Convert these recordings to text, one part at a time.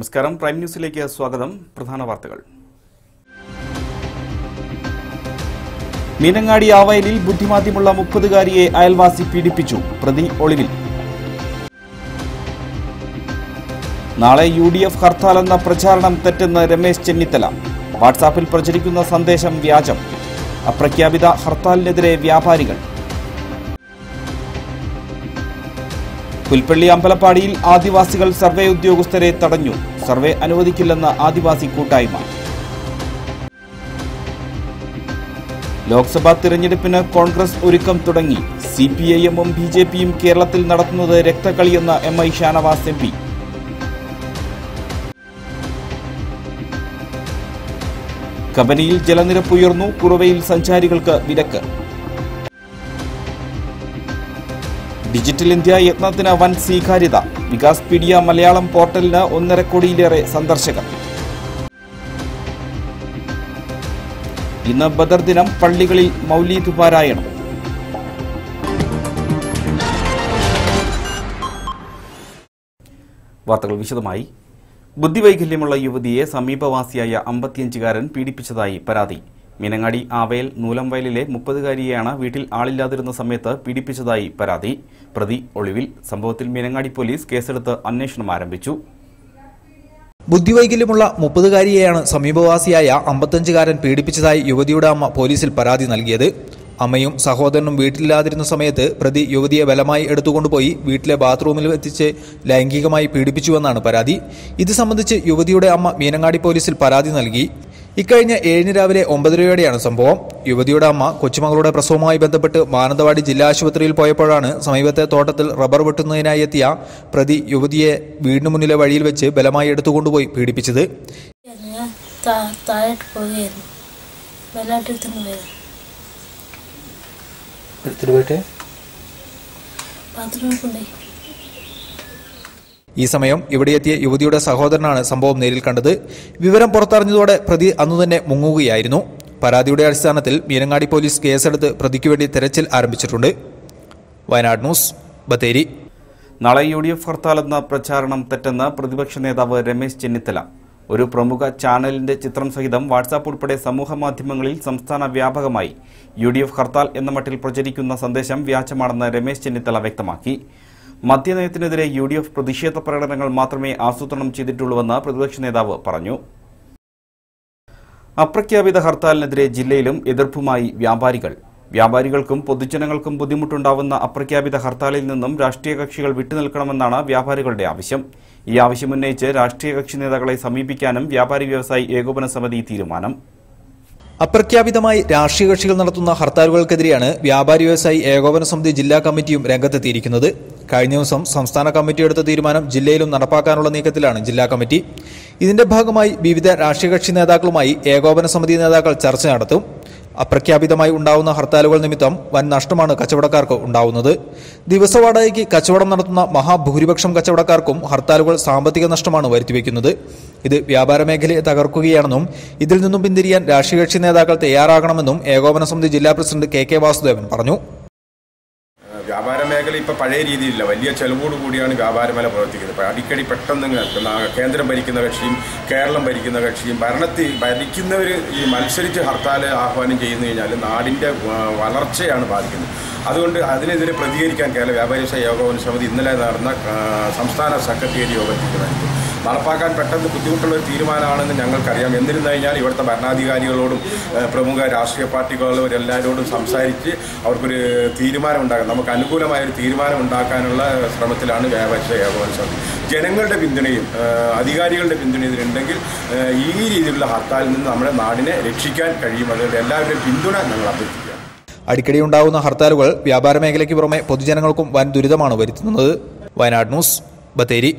നമസ്കാരം. പ്രൈം ന്യൂസിലേക്ക് സ്വാഗതം. പ്രധാന വാർത്തകൾ. മീനങ്ങാടി ആവയലിൽ ബുദ്ധിമാന്ദ്യമുള്ള 30-കാരിയെ അയൽവാസി പീഡിപ്പിച്ചു. പ്രതി ഒളിവിൽ. നാളെ UDF ഹർത്താലെന്ന പ്രചാരണം തെറ്റെന്ന് രമേശ് ചെന്നിത്തല. വാട്സാപ്പിൽ പ്രചരിക്കുന്ന സന്ദേശം വ്യാജം. അപ്രഖ്യാപിത ഹർത്താലിനെതിരെ വ്യാപാരികൾ. പുൽപ്പള്ളി അമ്പലപ്പാടിയിൽ ആദിവാസികൾ സർവേ ഉദ്യോഗസ്ഥരെ തടഞ്ഞു. സർവേ അനുവദിക്കില്ലെന്ന് ആദിവാസി കൂട്ടായ്മ. ലോക്സഭാ തിരഞ്ഞെടുപ്പിന് കോൺഗ്രസ് ഒരുക്കം തുടങ്ങി. CPIM-ഉം BJP-യും കേരളത്തിൽ നടത്തുന്നത് രക്തക്കളിയെന്ന MI ഷാനവാസ് MP. കബനിയിൽ ജലനിരപ്പ് ഉയർന്നു. കുറുവയിൽ സഞ്ചാരികൾക്ക് വിലക്ക്. ഡിജിറ്റൽ ഇന്ത്യ യത്നത്തിന് വൻ സ്വീകാര്യത. വികാസ്പീഡിയ മലയാളം പോർട്ടലിന് 1.5 കോടിയിലേറെ സന്ദർശകർ. ഇന്ന് ബദർ ദിനം. പള്ളികളിൽ മൗലീദ് പാരായണം. വാർത്തകൾ വിശദമായി. ബുദ്ധിവൈകല്യമുള്ള യുവതിയെ സമീപവാസിയായ 55-കാരൻ പീഡിപ്പിച്ചതായി പരാതി. മീനങ്ങാടി ആവയൽ നൂലംവയലിലെ 30-കാരിയെയാണ് വീട്ടിൽ ആളില്ലാതിരുന്ന സമയത്ത് പീഡിപ്പിച്ചതായി പരാതി. പ്രതി ഒളിവിൽ. സംഭവത്തിൽ മീനങ്ങാടി പോലീസ് കേസെടുത്ത് അന്വേഷണം ആരംഭിച്ചു. ബുദ്ധിവൈകല്യമുള്ള 30-കാരിയെയാണ് സമീപവാസിയായ 55-കാരൻ പീഡിപ്പിച്ചതായി യുവതിയുടെ അമ്മ പോലീസിൽ പരാതി നൽകിയത്. അമ്മയും സഹോദരനും വീട്ടിലില്ലാതിരുന്ന സമയത്ത് പ്രതി യുവതിയെ ബലമായി എടുത്തുകൊണ്ടുപോയി വീട്ടിലെ ബാത്റൂമിൽ എത്തിച്ച് ലൈംഗികമായി പീഡിപ്പിച്ചുവെന്നാണ് പരാതി. ഇത് സംബന്ധിച്ച് യുവതിയുടെ അമ്മ മീനങ്ങാടി പോലീസിൽ പരാതി നൽകി. ഇക്കഴിഞ്ഞ 7 രാവിലെ 9:30-യോടെയാണ് സംഭവം. യുവതിയുടെ അമ്മ കൊച്ചുമകളുടെ പ്രസവവുമായി ബന്ധപ്പെട്ട് മാനന്തവാടി ജില്ലാ ആശുപത്രിയിൽ പോയപ്പോഴാണ് സമീപത്തെ തോട്ടത്തിൽ റബ്ബർ വെട്ടുന്നതിനായി എത്തിയ പ്രതി യുവതിയെ വീടിന് മുന്നിലെ വഴിയിൽ വെച്ച് ബലമായി എടുത്തുകൊണ്ടുപോയി പീഡിപ്പിച്ചത്. ഈ സമയം ഇവിടെയെത്തിയ യുവതിയുടെ സഹോദരനാണ് സംഭവം നേരിൽ കണ്ടത്. വിവരം പുറത്തറിഞ്ഞതോടെ പ്രതി അന്നുതന്നെ മുങ്ങുകയായിരുന്നു. പരാതിയുടെ അടിസ്ഥാനത്തിൽ മീനങ്ങാടി പോലീസ് കേസെടുത്ത് പ്രതിക്ക് വേണ്ടി തെരച്ചിൽ ആരംഭിച്ചിട്ടുണ്ട്. വയനാട് ന്യൂസ്, ബത്തേരി. നാളെ UDF ഹർത്താലെന്ന പ്രചാരണം തെറ്റെന്ന് പ്രതിപക്ഷ നേതാവ് രമേശ് ചെന്നിത്തല. ഒരു പ്രമുഖ ചാനലിന്റെ ചിത്രം സഹിതം വാട്സാപ്പ് ഉൾപ്പെടെ സമൂഹമാധ്യമങ്ങളിൽ സംസ്ഥാന വ്യാപകമായി UDF ഹർത്താൽ എന്ന മട്ടിൽ പ്രചരിക്കുന്ന സന്ദേശം വ്യാജമാണെന്ന് രമേശ് ചെന്നിത്തല വ്യക്തമാക്കി. മദ്യനയത്തിനെതിരെ UDF പ്രതിഷേധ പ്രകടനങ്ങൾ മാത്രമേ ആസൂത്രണം ചെയ്തിട്ടുള്ളൂവെന്ന് പ്രതിപക്ഷ നേതാവ് പറഞ്ഞു. അപ്രഖ്യാപിത ഹർത്താലിനെതിരെ ജില്ലയിലും എതിർപ്പുമായി വ്യാപാരികൾ. വ്യാപാരികൾക്കും പൊതുജനങ്ങൾക്കും ബുദ്ധിമുട്ടുണ്ടാവുന്ന അപ്രഖ്യാപിത ഹർത്താലിൽ നിന്നും രാഷ്ട്രീയ കക്ഷികൾ വിട്ടുനിൽക്കണമെന്നാണ് വ്യാപാരികളുടെ ആവശ്യം. ഈ ആവശ്യമുന്നയിച്ച് രാഷ്ട്രീയ കക്ഷി നേതാക്കളെ സമീപിക്കാനും വ്യാപാരി വ്യവസായി ഏകോപന സമിതി തീരുമാനം. അപ്രഖ്യാപിതമായി രാഷ്ട്രീയ കക്ഷികൾ നടത്തുന്ന ഹർത്താലുകൾക്കെതിരെയാണ് വ്യാപാരി വ്യവസായി ഏകോപന സമിതി ജില്ലാ കമ്മിറ്റിയും രംഗത്തെത്തിയിരിക്കുന്നത്. കഴിഞ്ഞ ദിവസം സംസ്ഥാന കമ്മിറ്റി എടുത്ത തീരുമാനം ജില്ലയിലും നടപ്പാക്കാനുള്ള നീക്കത്തിലാണ് ജില്ലാ കമ്മിറ്റി. ഇതിന്റെ ഭാഗമായി വിവിധ രാഷ്ട്രീയ കക്ഷി നേതാക്കളുമായി ഏകോപന സമിതി നേതാക്കൾ ചർച്ച നടത്തും. അപ്രഖ്യാപിതമായി ഉണ്ടാവുന്ന ഹർത്താലുകൾ നിമിത്തം വൻ നഷ്ടമാണ് കച്ചവടക്കാർക്ക് ഉണ്ടാവുന്നത്. ദിവസവാടകയ്ക്ക് കച്ചവടം നടത്തുന്ന മഹാഭൂരിപക്ഷം കച്ചവടക്കാർക്കും ഹർത്താലുകൾ സാമ്പത്തിക നഷ്ടമാണ് വരുത്തിവെക്കുന്നത്. ഇത് വ്യാപാര മേഖലയെ തകർക്കുകയാണെന്നും ഇതിൽ നിന്നും പിന്തിരിയാൻ രാഷ്ട്രീയ കക്ഷി നേതാക്കൾ തയ്യാറാകണമെന്നും ഏകോപന സമിതി ജില്ലാ പ്രസിഡന്റ് KK വാസുദേവൻ പറഞ്ഞു. വ്യാപാര മേഖല ഇപ്പോൾ പഴയ രീതിയിലില്ല. വലിയ ചെലവോട് കൂടിയാണ് വ്യാപാര മേഖല പ്രവർത്തിക്കുന്നത്. ഇപ്പോൾ അടിക്കടി പെട്ടെന്ന് കേന്ദ്രം ഭരിക്കുന്ന കക്ഷിയും കേരളം ഭരിക്കുന്ന കക്ഷിയും ഭരിക്കുന്നവർ ഈ മത്സരിച്ച് ഹർത്താൽ ആഹ്വാനം ചെയ്യുന്നു കഴിഞ്ഞാൽ നാടിൻ്റെ വളർച്ചയാണ് ബാധിക്കുന്നത്. അതുകൊണ്ട് അതിനെതിരെ പ്രതികരിക്കാൻ കേരള വ്യാപാരി വ്യവസായ ഏകോപന സമിതി ഇന്നലെ നടന്ന സംസ്ഥാന സെക്രട്ടേറിയറ്റ് യോഗം തീരുമാനിച്ചു. നടപ്പാക്കാൻ പെട്ടെന്ന് ബുദ്ധിമുട്ടുള്ള ഒരു തീരുമാനമാണെന്ന് ഞങ്ങൾക്കറിയാം. എന്നിരുന്നു കഴിഞ്ഞാൽ ഇവിടുത്തെ ഭരണാധികാരികളോടും പ്രമുഖ രാഷ്ട്രീയ പാർട്ടികളോടും എല്ലാവരോടും സംസാരിച്ച് അവർക്കൊരു തീരുമാനം ഉണ്ടാക്കാൻ, നമുക്ക് അനുകൂലമായൊരു തീരുമാനം ഉണ്ടാക്കാനുള്ള ശ്രമത്തിലാണ് വ്യാപാരി ഏകോപന സമിതി. ജനങ്ങളുടെ പിന്തുണയും അധികാരികളുടെ പിന്തുണയും ഇതിലുണ്ടെങ്കിൽ ഈ രീതിയിലുള്ള ഹർത്താലിൽ നിന്ന് നമ്മുടെ നാടിനെ രക്ഷിക്കാൻ കഴിയും. അതുകൊണ്ട് എല്ലാവരുടെയും പിന്തുണ ഞങ്ങൾ അഭ്യർത്ഥിക്കുക. അടിക്കടി ഉണ്ടാകുന്ന ഹർത്താലുകൾ വ്യാപാര മേഖലയ്ക്ക് പുറമെ പൊതുജനങ്ങൾക്കും വൻ ദുരിതമാണ് വരുത്തുന്നത്. വയനാട് ന്യൂസ്, ബത്തേരി.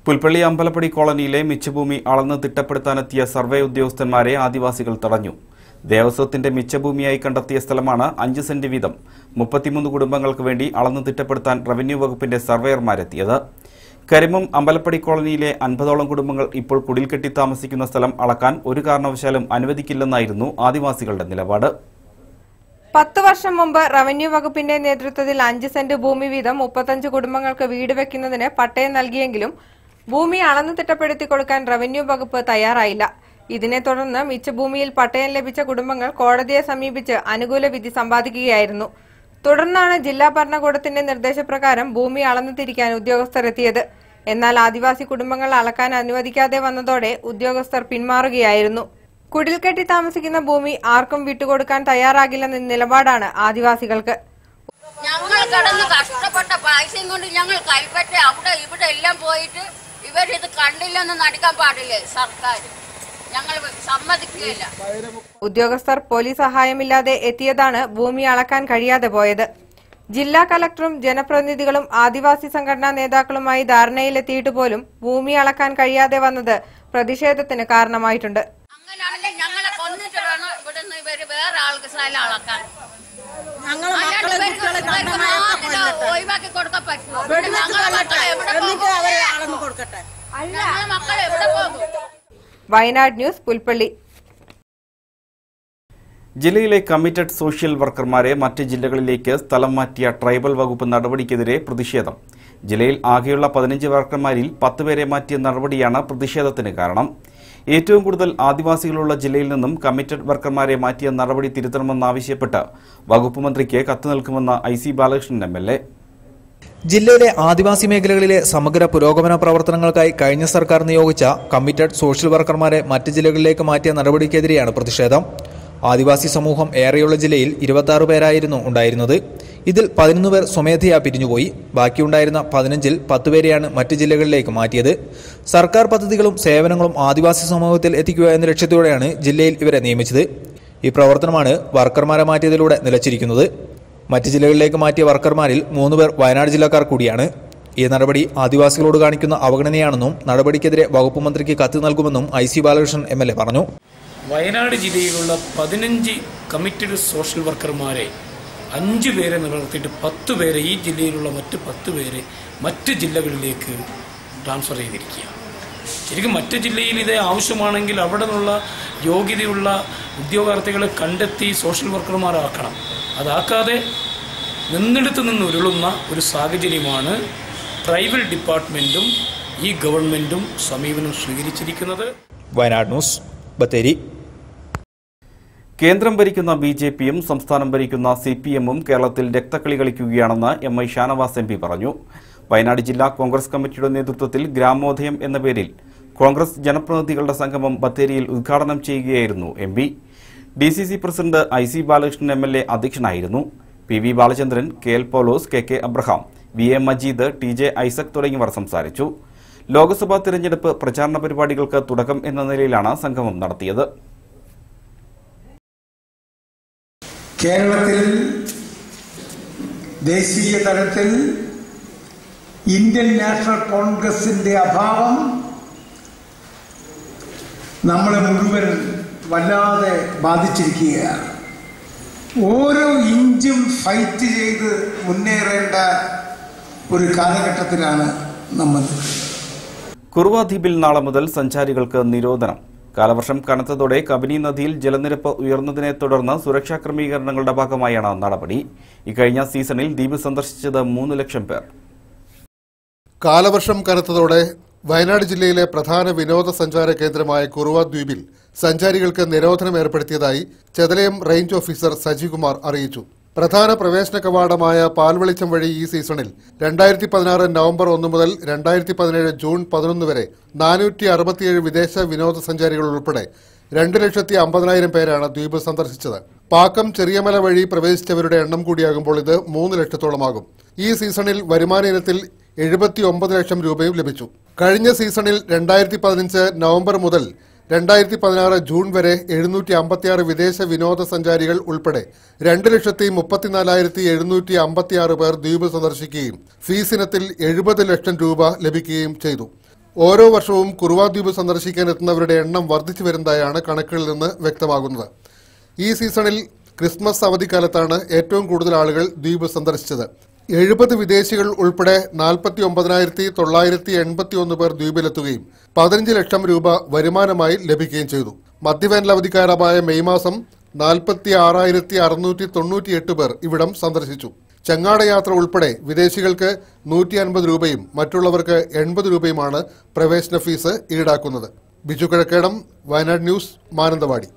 പുൽപ്പള്ളി അമ്പലപ്പടി കോളനിയിലെ മിച്ചഭൂമി അളന്ന് തിട്ടപ്പെടുത്താനെത്തിയ സർവേ ഉദ്യോഗസ്ഥന്മാരെ ആദിവാസികൾ തടഞ്ഞു. ദേവസ്വത്തിന്റെ മിച്ചഭൂമിയായി കണ്ടെത്തിയ സ്ഥലമാണ് 5 സെന്റ് വീതം 33 കുടുംബങ്ങൾക്ക് വേണ്ടി അളന്ന് തിട്ടപ്പെടുത്താൻ റവന്യൂ വകുപ്പിന്റെ സർവേയർമാരെത്തിയത്. കരിമം അമ്പലപ്പടി കോളനിയിലെ 50ഓളം കുടുംബങ്ങൾ ഇപ്പോൾ കുടിൽ കെട്ടി താമസിക്കുന്ന സ്ഥലം അളക്കാൻ ഒരു കാരണവശാലും അനുവദിക്കില്ലെന്നായിരുന്നു ആദിവാസികളുടെ നിലപാട്. 10 വർഷം മുമ്പ് റവന്യൂ വകുപ്പിന്റെ നേതൃത്വത്തിൽ 5 സെന്റ് ഭൂമി വീതം 35 കുടുംബങ്ങൾക്ക് വീട് വെക്കുന്നതിന് പട്ടയം നൽകിയെങ്കിലും ഭൂമി അളന്നു തിട്ടപ്പെടുത്തി കൊടുക്കാൻ റവന്യൂ വകുപ്പ് തയ്യാറായില്ല. ഇതിനെ തുടർന്ന് മിച്ചഭൂമിയിൽ പട്ടയം ലഭിച്ച കുടുംബങ്ങൾ കോടതിയെ സമീപിച്ച് അനുകൂല വിധി സമ്പാദിക്കുകയായിരുന്നു. തുടർന്നാണ് ജില്ലാ ഭരണകൂടത്തിന്റെ നിർദ്ദേശപ്രകാരം ഭൂമി അളന്നു തിരിക്കാൻ ഉദ്യോഗസ്ഥർ എത്തിയത്. എന്നാൽ ആദിവാസി കുടുംബങ്ങൾ അളക്കാൻ അനുവദിക്കാതെ വന്നതോടെ ഉദ്യോഗസ്ഥർ പിന്മാറുകയായിരുന്നു. കുടിൽ കെട്ടി താമസിക്കുന്ന ഭൂമി ആർക്കും വിട്ടുകൊടുക്കാൻ തയ്യാറാകില്ലെന്ന നിലപാടാണ് ആദിവാസികൾക്ക്. ഞങ്ങൾ കടന്ന് കഷ്ടപ്പെട്ട പൈസയും കൊണ്ട് ഞങ്ങൾ കൈപ്പറ്റ അവിടെ ഇവിടെ എല്ലാം പോയിട്ട് ഇവരിത് കണ്ടില്ലെന്ന് നടിക്കാൻ പാടില്ലേ സർക്കാർ? ഞങ്ങൾ സമ്മതിക്കുകയില്ല. ഉദ്യോഗസ്ഥർ പോലീസ് സഹായമില്ലാതെ എത്തിയതാണ് ഭൂമി അളക്കാൻ കഴിയാതെ പോയത്. ജില്ലാ കളക്ടറും ജനപ്രതിനിധികളും ആദിവാസി സംഘടനാ നേതാക്കളുമായി ധാരണയിലെത്തിയിട്ട് പോലും ഭൂമി അളക്കാൻ കഴിയാതെ വന്നത് പ്രതിഷേധത്തിന് കാരണമായിട്ടുണ്ട്. അങ്ങനെയാണെങ്കിൽ ഞങ്ങളെ കൊന്നിട്ട് വേണം ഇവിടുന്ന് ഇവര് വേറെ ആൾക്ക് സ്ഥലം അളക്കാൻ. ഒഴിവാക്കി കൊടുക്കാൻ പറ്റുമോ? ഞങ്ങളെ മക്കളെ എവിടെ പോകും? വയനാട് ന്യൂസ്, പുൽപ്പള്ളി. ജില്ലയിലെ കമ്മിറ്റഡ് സോഷ്യൽ വർക്കർമാരെ മറ്റ് ജില്ലകളിലേക്ക് സ്ഥലം മാറ്റിയ ട്രൈബൽ വകുപ്പ് നടപടിക്കെതിരെ പ്രതിഷേധം. ജില്ലയിൽ ആകെയുള്ള 15 വർക്കർമാരിൽ 10 പേരെ മാറ്റിയ നടപടിയാണ് പ്രതിഷേധത്തിന് കാരണം. ഏറ്റവും കൂടുതൽ ആദിവാസികളുള്ള ജില്ലയിൽ നിന്നും കമ്മിറ്റഡ് വർക്കർമാരെ മാറ്റിയ നടപടി തിരുത്തണമെന്നാവശ്യപ്പെട്ട് വകുപ്പ് മന്ത്രിക്ക് കത്ത് നൽകുമെന്ന് IC ബാലകൃഷ്ണൻ MLA. ജില്ലയിലെ ആദിവാസി മേഖലകളിലെ സമഗ്ര പുരോഗമന പ്രവർത്തനങ്ങൾക്കായി കഴിഞ്ഞ സർക്കാർ നിയോഗിച്ച കമ്മിറ്റഡ് സോഷ്യൽ വർക്കർമാരെ മറ്റ് ജില്ലകളിലേക്ക് മാറ്റിയ നടപടിക്കെതിരെയാണ് പ്രതിഷേധം. ആദിവാസി സമൂഹം ഏറെയുള്ള ജില്ലയിൽ 26 പേരായിരുന്നു ഉണ്ടായിരുന്നത്. ഇതിൽ 11 പേർ സ്വമേധയാ പിരിഞ്ഞുപോയി. ബാക്കിയുണ്ടായിരുന്ന 15-ൽ 10 പേരെയാണ് മറ്റ് ജില്ലകളിലേക്ക് മാറ്റിയത്. സർക്കാർ പദ്ധതികളും സേവനങ്ങളും ആദിവാസി സമൂഹത്തിൽ എത്തിക്കുക എന്ന ലക്ഷ്യത്തോടെയാണ് ജില്ലയിൽ ഇവരെ നിയമിച്ചത്. ഈ പ്രവർത്തനമാണ് വർക്കർമാരെ മാറ്റിയതിലൂടെ നിലച്ചിരിക്കുന്നത്. മറ്റ് ജില്ലകളിലേക്ക് മാറ്റിയ വർക്കർമാരിൽ 3 പേർ വയനാട് ജില്ലക്കാർ കൂടിയാണ്. ഈ നടപടി ആദിവാസികളോട് കാണിക്കുന്ന അവഗണനയാണെന്നും നടപടിക്കെതിരെ വകുപ്പ് മന്ത്രിക്ക് കത്ത് നൽകുമെന്നും IC ബാലകൃഷ്ണൻ MLA പറഞ്ഞു. വയനാട് ജില്ലയിലുള്ള 15 കമ്മിറ്റഡ് സോഷ്യൽ വർക്കർമാരെ 5 പേരെ നിലനിർത്തിയിട്ട് 10 പേരെ ഈ ജില്ലയിലുള്ള മറ്റ് 10 പേരെ മറ്റ് ജില്ലകളിലേക്ക് ട്രാൻസ്ഫർ ചെയ്തിരിക്കുക. ശരിക്കും മറ്റ് ജില്ലയിൽ ഇതേ ആവശ്യമാണെങ്കിൽ അവിടെ നിന്നുള്ള യോഗ്യതയുള്ള ഉദ്യോഗാർത്ഥികളെ കണ്ടെത്തി സോഷ്യൽ വർക്കർമാരാക്കണം. അതാക്കാതെ നിന്നിടത്ത് നിന്ന് ഉരുളുന്ന ഒരു സാഹചര്യമാണ് ട്രൈബൽ ഡിപ്പാർട്ട്മെൻറ്റും ഈ ഗവൺമെൻറ്റും സമീപനം സ്വീകരിച്ചിരിക്കുന്നത്. വയനാട് ന്യൂസ്, ബത്തേരി. കേന്ദ്രം ഭരിക്കുന്ന BJPയും സംസ്ഥാനം ഭരിക്കുന്ന CPM-ഉം കേരളത്തിൽ രക്തക്കളി കളിക്കുകയാണെന്ന് MI ഷാനവാസ് MP പറഞ്ഞു. വയനാട് ജില്ലാ കോൺഗ്രസ് കമ്മിറ്റിയുടെ നേതൃത്വത്തിൽ ഗ്രാമോദയം എന്ന പേരിൽ കോൺഗ്രസ് ജനപ്രതിനിധികളുടെ സംഗമം ബത്തേരിയിൽ ഉദ്ഘാടനം ചെയ്യുകയായിരുന്നു MP. DCC president IC Balakrishnan MLA അധ്യക്ഷനായിരുന്നു. PV ബാലചന്ദ്രൻ, KL പൗലോസ്, KK Abraham, VA Majeed, TJ Isaac തുടങ്ങിയവർ സംസാരിച്ചു. ലോക്സഭാ തിരഞ്ഞെടുപ്പ് പ്രചാരണ പരിപാടികൾക്ക് തുടക്കം എന്ന നിലയിലാണ് സംഗമം നടത്തിയത്. കേരളത്തിൽ ദേശീയ തലത്തിൽ ഇന്ത്യൻ നാഷണൽ കോൺഗ്രസിന്റെ അഭാവം നമ്മളെ മുഴുവൻ വല്ലാതെ ബാധിച്ചിരിക്കുകയാണ്. ഓരോ ഇഞ്ചും ഫൈറ്റ് ചെയ്ത് മുന്നേറേണ്ട ഒരു കാലഘട്ടത്തിലാണ് നമ്മൾ. കുറുവ ദ്വീപിൽ നാളെ മുതൽ സഞ്ചാരികൾക്ക് നിരോധനം. കാലവർഷം കനത്തതോടെ കബനി നദിയിൽ ജലനിരപ്പ് ഉയർന്നതിനെ തുടർന്ന് സുരക്ഷാ ക്രമീകരണങ്ങളുടെ ഭാഗമായാണ് നടപടി. ഇക്കഴിഞ്ഞ സീസണിൽ ദ്വീപ് സന്ദർശിച്ചത് 3 ലക്ഷം പേർ. കാലവർഷം കനത്തതോടെ വയനാട് ജില്ലയിലെ പ്രധാന വിനോദസഞ്ചാര കേന്ദ്രമായ കുറുവ ദ്വീപിൽ സഞ്ചാരികൾക്ക് നിരോധനം ഏർപ്പെടുത്തിയതായി ചെതലയം റേഞ്ച് ഓഫീസർ സജികുമാർ അറിയിച്ചു. പ്രധാന പ്രവേശന കവാടമായ പാൽവെളിച്ചം വഴി ഈ സീസണിൽ 2016 നവംബർ 1 മുതൽ 2017 ജൂൺ 11 വരെ 467 വിദേശ വിനോദസഞ്ചാരികൾ ഉൾപ്പെടെ 2,50,000 പേരാണ് ദ്വീപ് സന്ദർശിച്ചത്. പാക്കം ചെറിയമല വഴി പ്രവേശിച്ചവരുടെ എണ്ണം കൂടിയാകുമ്പോൾ ഇത് 3 ലക്ഷത്തോളമാകും. ഈ സീസണിൽ വരുമാന ഇനത്തിൽ 79 ലക്ഷം രൂപയും ലഭിച്ചു. കഴിഞ്ഞ സീസണിൽ 2015 നവംബർ മുതൽ 2016 ജൂൺ വരെ 756 വിദേശ വിനോദസഞ്ചാരികൾ ഉൾപ്പെടെ 2,34,756 പേർ ദ്വീപ് സന്ദർശിക്കുകയും ഫീസ് ഇനത്തിൽ 70 ലക്ഷം രൂപ ലഭിക്കുകയും ചെയ്തു. ഓരോ വർഷവും കുറുവ ദ്വീപ് സന്ദർശിക്കാനെത്തുന്നവരുടെ എണ്ണം വർദ്ധിച്ചു വരുന്നതായാണ് കണക്കുകളിൽ നിന്ന് വ്യക്തമാകുന്നത്. ഈ സീസണിൽ ക്രിസ്മസ് അവധിക്കാലത്താണ് ഏറ്റവും കൂടുതൽ ആളുകൾ ദ്വീപ് സന്ദർശിച്ചത്. 70 വിദേശികൾ ഉൾപ്പെടെ 49,981 പേർ ദ്വീപിലെത്തുകയും 15 ലക്ഷം രൂപ വരുമാനമായി ലഭിക്കുകയും ചെയ്തു. മധ്യവേനൽ അവധിക്കാലമായ മെയ് മാസം 46,698 പേർ ഇവിടം സന്ദർശിച്ചു. ചങ്ങാടയാത്ര ഉൾപ്പെടെ വിദേശികൾക്ക് 150 രൂപയും മറ്റുള്ളവർക്ക് 80 രൂപയുമാണ് പ്രവേശന ഫീസ് ഈടാക്കുന്നത്. ബിജു കിഴക്കേടം, വയനാട് ന്യൂസ്, മാനന്തവാടി.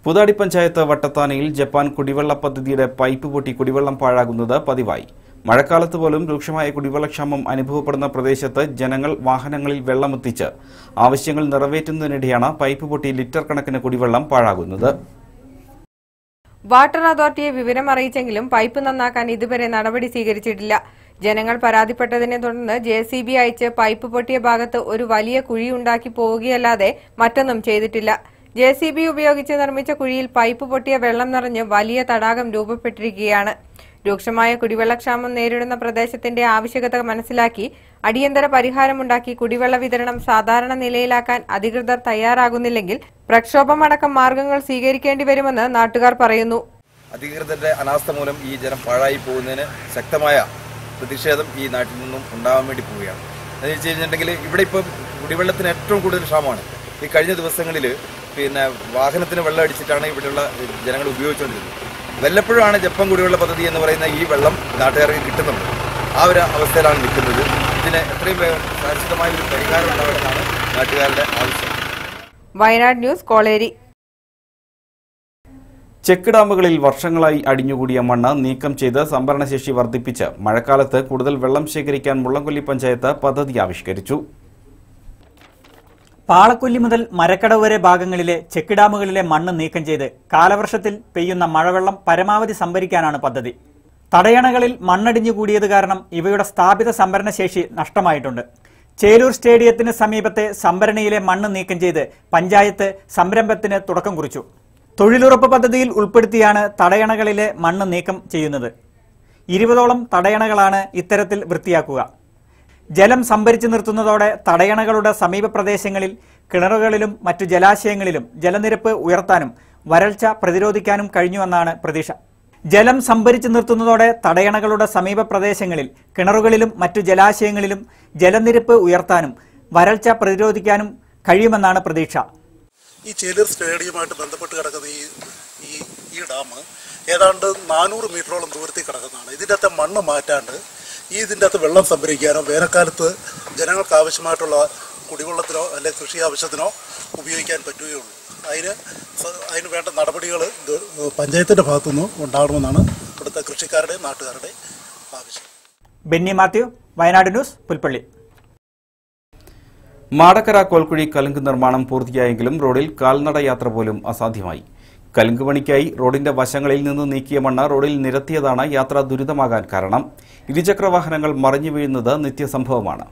പുതാടി പഞ്ചായത്ത് വട്ടത്താനയിൽ ജപ്പാൻ കുടിവെള്ള പദ്ധതിയുടെ പൈപ്പ് പൊട്ടി കുടിവെള്ളം പാഴാകുന്നത് പതിവായി. മഴക്കാലത്ത് പോലും രൂക്ഷമായ കുടിവെള്ളക്ഷാമം അനുഭവപ്പെടുന്ന പ്രദേശത്ത് ജനങ്ങൾ വാഹനങ്ങളിൽ വെള്ളമെത്തിച്ച് ആവശ്യങ്ങൾ നിറവേറ്റുന്നതിനിടെയാണ് പൈപ്പ് പൊട്ടി ലിറ്റർ കണക്കിന് കുടിവെള്ളം പാഴാകുന്നത്. വാട്ടർ അതോറിറ്റിയെ വിവരം അറിയിച്ചെങ്കിലും പൈപ്പ് നന്നാക്കാൻ ഇതുവരെ നടപടി സ്വീകരിച്ചിട്ടില്ല. ജനങ്ങൾ പരാതിപ്പെട്ടതിനെ തുടർന്ന് JCB അയച്ച് പൈപ്പ് പൊട്ടിയ ഭാഗത്ത് ഒരു വലിയ കുഴിയുണ്ടാക്കി പോവുകയല്ലാതെ മറ്റൊന്നും ചെയ്തിട്ടില്ല. JCB ഉപയോഗിച്ച് നിർമ്മിച്ച കുഴിയിൽ പൈപ്പ് പൊട്ടിയ വെള്ളം നിറഞ്ഞ് വലിയ തടാകം രൂപപ്പെട്ടിരിക്കുകയാണ്. രൂക്ഷമായ കുടിവെള്ളക്ഷാമം നേരിടുന്ന പ്രദേശത്തിന്റെ ആവശ്യകത മനസ്സിലാക്കി അടിയന്തര പരിഹാരമുണ്ടാക്കി കുടിവെള്ള വിതരണം സാധാരണ നിലയിലാക്കാൻ അധികൃതർ തയ്യാറാകുന്നില്ലെങ്കിൽ പ്രക്ഷോഭമടക്കം മാർഗങ്ങൾ സ്വീകരിക്കേണ്ടി വരുമെന്ന് നാട്ടുകാർ പറയുന്നു. അധികൃതരുടെ അനാസ്ഥ മൂലം ഈ ജനം പാഴായി പോകുന്നതിന് ശക്തമായ പ്രതിഷേധം ഈ നാട്ടിൽ നിന്നും ഉണ്ടാവാൻ വേണ്ടി പോവുകയാണ്. എന്ന് വെച്ച് കഴിഞ്ഞിട്ടുണ്ടെങ്കിൽ ഇവിടെ ഇപ്പം കുടിവെള്ളത്തിന് ഏറ്റവും കൂടുതൽ ക്ഷാമമാണ്. ഈ കഴിഞ്ഞ ദിവസങ്ങളിൽ വാഹനത്തിന് വെള്ളം അടിച്ചിട്ടാണ് ഇവിടെയുള്ള ജനങ്ങൾ ഉപയോഗിച്ചുകൊണ്ടിരുന്നത്. വല്ലപ്പോഴാണ് ജപ്പാൻ കുടിവെള്ള പദ്ധതി എന്ന് പറയുന്ന ഈ വെള്ളം നാട്ടുകാർക്ക് കിട്ടുന്നുണ്ട്. ആ ഒരു അവസ്ഥയിലാണ് നിൽക്കുന്നത്. ഇതിന് എത്രയും വേഗം ശാശ്വതമായ ഒരു പരിഹാരം ഉണ്ടാവണമെന്നാണ് നാട്ടുകാരുടെ ആവശ്യം. വയനാട് ന്യൂസ്, കോളേരി. ചെക്ക് ഡാമുകളിൽ വർഷങ്ങളായി അടിഞ്ഞുകൂടിയ മണ്ണ് നീക്കം ചെയ്ത് സംഭരണശേഷി വർദ്ധിപ്പിച്ച് മഴക്കാലത്ത് കൂടുതൽ വെള്ളം ശേഖരിക്കാൻ മുള്ളംകൊല്ലി പഞ്ചായത്ത് പദ്ധതി ആവിഷ്കരിച്ചു. പാളക്കൊല്ലി മുതൽ മരക്കടവ് വരെ ഭാഗങ്ങളിലെ ചെക്ക് ഡാമുകളിലെ മണ്ണ് നീക്കം ചെയ്ത് കാലവർഷത്തിൽ പെയ്യുന്ന മഴവെള്ളം പരമാവധി സംഭരിക്കാനാണ് പദ്ധതി. തടയണകളിൽ മണ്ണടിഞ്ഞുകൂടിയത് കാരണം ഇവയുടെ സ്ഥാപിത സംഭരണശേഷി നഷ്ടമായിട്ടുണ്ട്. ചേലൂർ സ്റ്റേഡിയത്തിന് സമീപത്തെ സംഭരണിയിലെ മണ്ണ് നീക്കം ചെയ്ത് പഞ്ചായത്ത് സംരംഭത്തിന് തുടക്കം കുറിച്ചു. തൊഴിലുറപ്പ് പദ്ധതിയിൽ ഉൾപ്പെടുത്തിയാണ് തടയണകളിലെ മണ്ണ് നീക്കം ചെയ്യുന്നത്. 20ഓളം തടയണകളാണ് ഇത്തരത്തിൽ വൃത്തിയാക്കുക. ജലം സംഭരിച്ചു നിർത്തുന്നതോടെ തടയണകളുടെ സമീപ പ്രദേശങ്ങളിൽ കിണറുകളിലും മറ്റു ജലാശയങ്ങളിലും ജലനിരപ്പ് ഉയർത്താനും വരൾച്ച പ്രതിരോധിക്കാനും കഴിഞ്ഞുവെന്നാണ് പ്രതീക്ഷ. ജലം സംഭരിച്ചു നിർത്തുന്നതോടെ തടയണകളുടെ സമീപ പ്രദേശങ്ങളിൽ കിണറുകളിലും മറ്റു ജലാശയങ്ങളിലും ജലനിരപ്പ് ഉയർത്താനും വരൾച്ച പ്രതിരോധിക്കാനും കഴിയുമെന്നാണ് പ്രതീക്ഷ. ഈ ചേലൂർ സ്റ്റേഡിയവുമായിട്ട് ബന്ധപ്പെട്ട് കിടക്കുന്ന ഈ ഡാം ഏതാണ്ട് 400 മീറ്ററോളം ദൂരത്തിൽ കിടക്കുന്നതാണ്. ഇതിൻ്റെ അകത്ത് മണ്ണ് മാറ്റാണ്ട് ഇതിൻ്റെ അകത്ത് വെള്ളം സംഭരിക്കാനോ വേനൽക്കാലത്ത് ജനങ്ങൾക്ക് ആവശ്യമായിട്ടുള്ള കുടിവെള്ളത്തിനോ അല്ലെങ്കിൽ കൃഷി ആവശ്യത്തിനോ ഉപയോഗിക്കാൻ പറ്റുകയുള്ളൂ. അതിന് വേണ്ട നടപടികൾ പഞ്ചായത്തിൻ്റെ ഭാഗത്തുനിന്ന് ഉണ്ടാകണമെന്നാണ് ഇവിടുത്തെ കൃഷിക്കാരുടെയും നാട്ടുകാരുടെയും ആവശ്യം. ബെന്നി മാത്യു, വയനാട് ന്യൂസ്, പുൽപ്പള്ളി. മാടക്കര കോൽക്കുഴി കലുങ്ക് നിർമ്മാണം പൂർത്തിയായെങ്കിലും റോഡിൽ കാൽനട യാത്ര പോലും അസാധ്യമായി. കലുങ്ക് പണിക്കായി റോഡിന്റെ വശങ്ങളിൽ നിന്ന് നീക്കിയ മണ്ണ് റോഡിൽ നിരത്തിയതാണ് യാത്ര ദുരിതമാകാൻ കാരണം. ഇരുചക്ര വാഹനങ്ങൾ മറിഞ്ഞു വീഴുന്നത് നിത്യസംഭവമാണ്.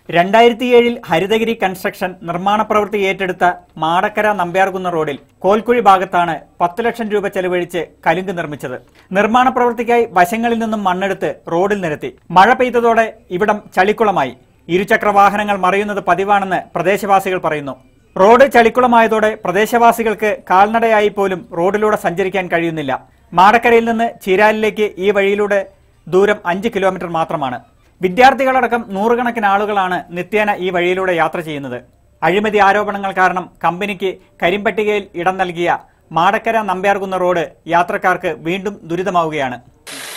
2007 ഹരിതഗിരി കൺസ്ട്രക്ഷൻ നിർമ്മാണ പ്രവൃത്തി ഏറ്റെടുത്ത മാടക്കര നമ്പ്യാർകുന്ന് റോഡിൽ കോൽക്കുഴി ഭാഗത്താണ് 10 ലക്ഷം രൂപ ചെലവഴിച്ച് കലുങ്ക് നിർമ്മിച്ചത്. നിർമ്മാണ പ്രവൃത്തിക്കായി വശങ്ങളിൽ നിന്നും മണ്ണെടുത്ത് റോഡിൽ നിരത്തി. മഴ പെയ്തതോടെ ഇവിടം ചളിക്കുളമായി. ഇരുചക്ര വാഹനങ്ങൾ മറിയുന്നത് പതിവാണെന്ന് പ്രദേശവാസികൾ പറയുന്നു. റോഡ് ചളിക്കുളമായതോടെ പ്രദേശവാസികൾക്ക് കാൽനടയായി പോലും റോഡിലൂടെ സഞ്ചരിക്കാൻ കഴിയുന്നില്ല. മാടക്കരയിൽ നിന്ന് ചീരാലിലേക്ക് ഈ വഴിയിലൂടെ ദൂരം 5 കിലോമീറ്റർ മാത്രമാണ്. വിദ്യാർത്ഥികളടക്കം 100 കണക്കിന് ആളുകളാണ് നിത്യേന ഈ വഴിയിലൂടെ യാത്ര ചെയ്യുന്നത്. അഴിമതി ആരോപണങ്ങൾ കാരണം കമ്പനിക്ക് കരിമ്പട്ടികയിൽ ഇടം നൽകിയ മാടക്കര നമ്പ്യാർകുന്ന് റോഡ് യാത്രക്കാർക്ക് വീണ്ടും ദുരിതമാവുകയാണ്.